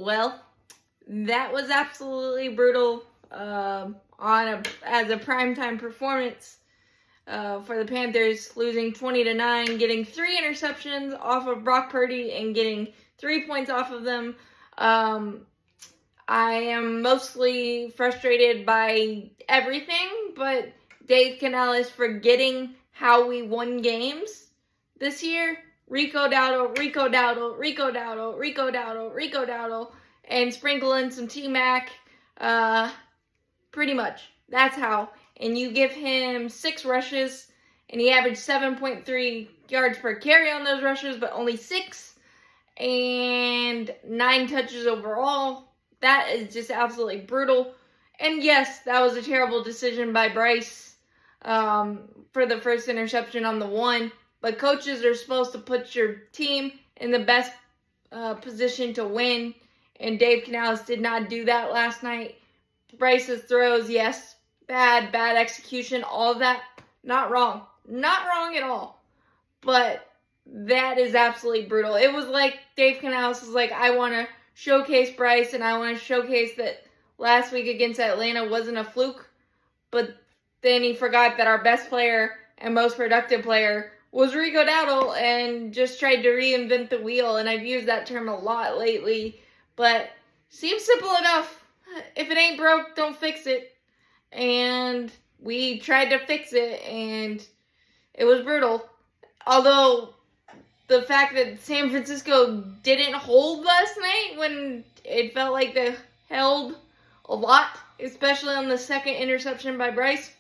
Well, that was absolutely brutal as a primetime performance for the Panthers, losing 20-9, getting 3 interceptions off of Brock Purdy and getting 3 points off of them. I am mostly frustrated by everything, but Dave Canales forgetting how we won games this year. Rico Dowdle, and sprinkle in some T-Mac. Pretty much. That's how. And you give him 6 rushes, and he averaged 7.3 yards per carry on those rushes, but only 6, and 9 touches overall. That is just absolutely brutal. And yes, that was a terrible decision by Bryce for the first interception on the 1. But coaches are supposed to put your team in the best position to win. And Dave Canales did not do that last night. Bryce's throws, yes, bad execution, all of that. Not wrong. Not wrong at all. But that is absolutely brutal. It was like Dave Canales was like, I want to showcase Bryce, and I want to showcase that last week against Atlanta wasn't a fluke. But then he forgot that our best player and most productive player was Rico Dowdle, and just tried to reinvent the wheel. And I've used that term a lot lately, but seems simple enough. If it ain't broke, don't fix it. And we tried to fix it, and it was brutal. Although the fact that San Francisco didn't hold last night when it felt like they held a lot, especially on the second interception by Bryce.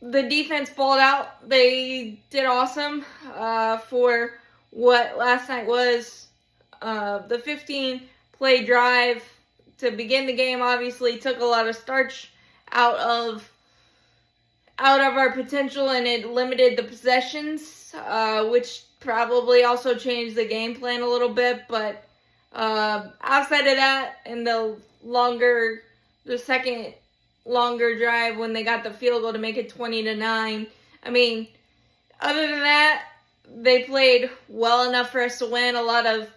The defense balled out. They did awesome for what last night was. The 15-play drive to begin the game obviously took a lot of starch out of our potential, and it limited the possessions, which probably also changed the game plan a little bit. But outside of that, and the second longer drive when they got the field goal to make it 20-9. I mean, other than that, they played well enough for us to win. A lot of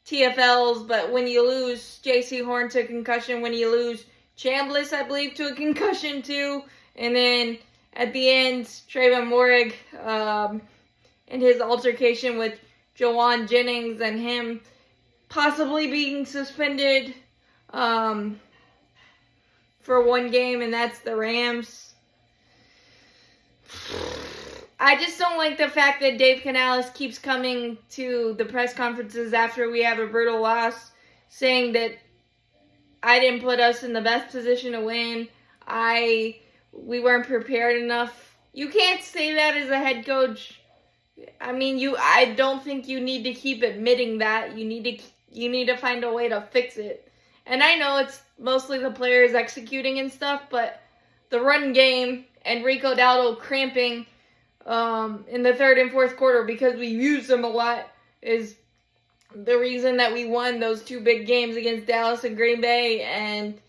TFLs, but when you lose J.C. Horn to concussion, when you lose Chambliss, I believe, to a concussion too, and then at the end, Trayvon Morig and his altercation with Jawan Jennings and him possibly being suspended for 1 game, and that's the Rams. I just don't like the fact that Dave Canales keeps coming to the press conferences after we have a brutal loss, saying that I didn't put us in the best position to win. We weren't prepared enough. You can't say that as a head coach. I mean, I don't think you need to keep admitting that. You need to find a way to fix it. And I know it's mostly the players executing and stuff, but the run game and Rico Dowdle cramping in the third and fourth quarter because we used them a lot is the reason that we won those 2 big games against Dallas and Green Bay, and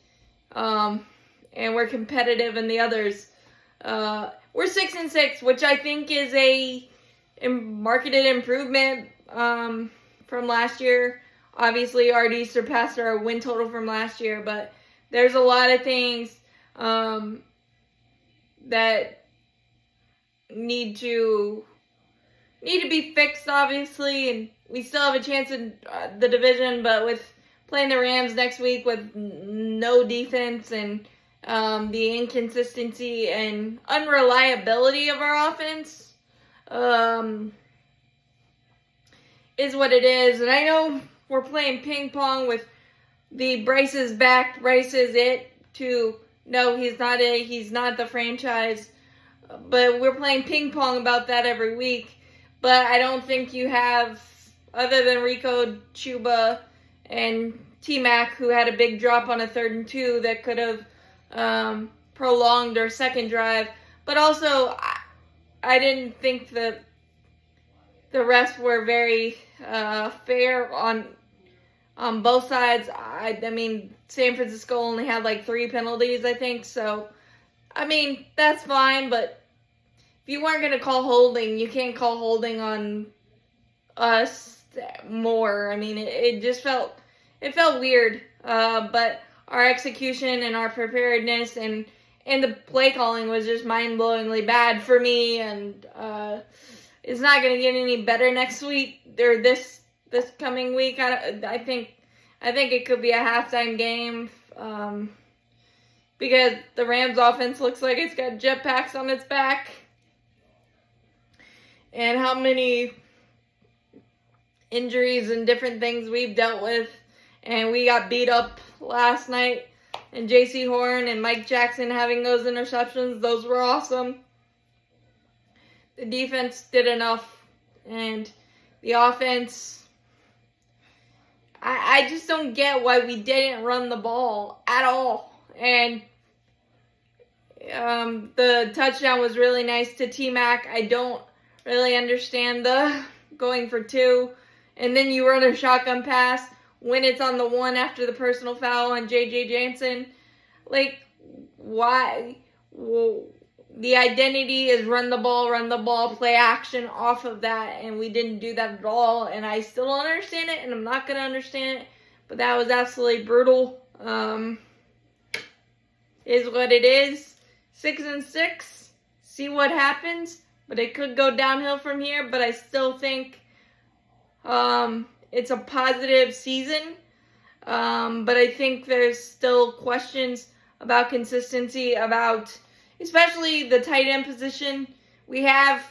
we're competitive in the others. We're 6-6, which I think is a marketed improvement from last year. Obviously, already surpassed our win total from last year, but there's a lot of things that need to be fixed, obviously, and we still have a chance in the division, but with playing the Rams next week with no defense and the inconsistency and unreliability of our offense is what it is. And I know we're playing ping pong with the Bryce is back, Bryce is it, to no, he's not the franchise. But we're playing ping pong about that every week. But I don't think you have, other than Rico, Chuba, and T-Mac, who had a big drop on a 3rd and 2 that could have prolonged our second drive. But also, I didn't think that the refs were very fair on both sides. I mean, San Francisco only had like 3 penalties, I think. So, I mean, that's fine. But if you weren't going to call holding, you can't call holding on us more. I mean, it just felt weird. But our execution and our preparedness and the play calling was just mind-blowingly bad for me, and it's not going to get any better next week or this coming week. I think it could be a halftime game because the Rams offense looks like it's got jetpacks on its back. And how many injuries and different things we've dealt with. And we got beat up last night. And J.C. Horn and Mike Jackson having those interceptions, those were awesome. The defense did enough. And the offense, I just don't get why we didn't run the ball at all. And the touchdown was really nice to T-Mac. I don't really understand the going for 2. And then you run a shotgun pass when it's on the 1 after the personal foul on J.J. Jansen. Like, why? Well, the identity is run the ball, play action off of that. And we didn't do that at all. And I still don't understand it, and I'm not going to understand it. But that was absolutely brutal. Is what it is. 6-6. See what happens. But it could go downhill from here. But I still think it's a positive season. But I think there's still questions about consistency, about especially the tight end position. We have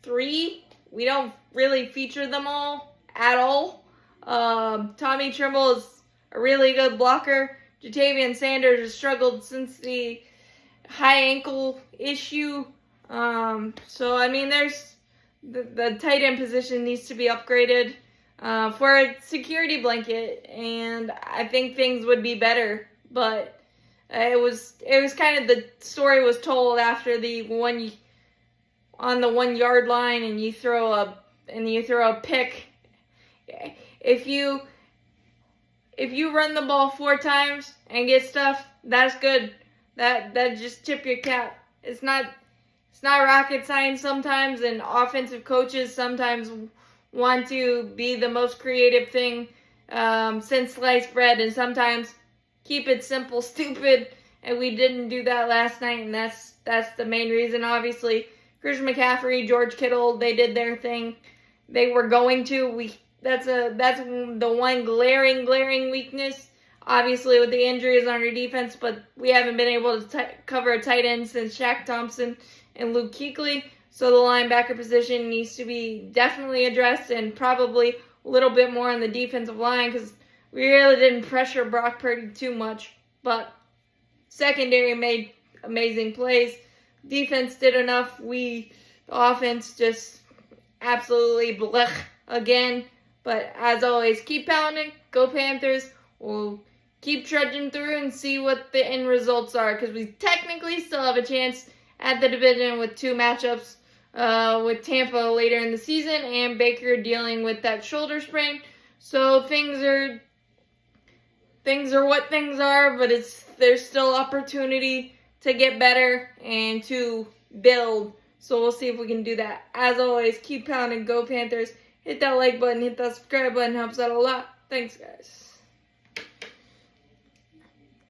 3. We don't really feature them all at all. Tommy Trimble is a really good blocker. Jatavian Sanders has struggled since the high ankle issue. So, I mean, there's the tight end position needs to be upgraded for a security blanket, and I think things would be better. But it was kind of, the story was told after the 1 yard line, and you throw a pick. If you run the ball 4 times and get stuff, that's good. That just tip your cap. It's not rocket science sometimes, and offensive coaches sometimes want to be the most creative thing since sliced bread, and sometimes keep it simple, stupid, and we didn't do that last night, and that's the main reason. Obviously, Christian McCaffrey, George Kittle, they did their thing. They were going to. That's the one glaring weakness. Obviously, with the injuries on our defense, but we haven't been able to cover a tight end since Shaq Thompson and Luke Kuechly. So the linebacker position needs to be definitely addressed, and probably a little bit more on the defensive line, because we really didn't pressure Brock Purdy too much. But secondary made amazing plays. Defense did enough. The offense just absolutely blech again. But as always, keep pounding. Go Panthers. We'll keep trudging through and see what the end results are, because we technically still have a chance at the division with 2 matchups with Tampa later in the season, and Baker dealing with that shoulder sprain. So things are what things are, but there's still opportunity to get better and to build. So we'll see if we can do that. As always, keep pounding. Go Panthers. Hit that like button, hit that subscribe button. Helps out a lot. Thanks, guys.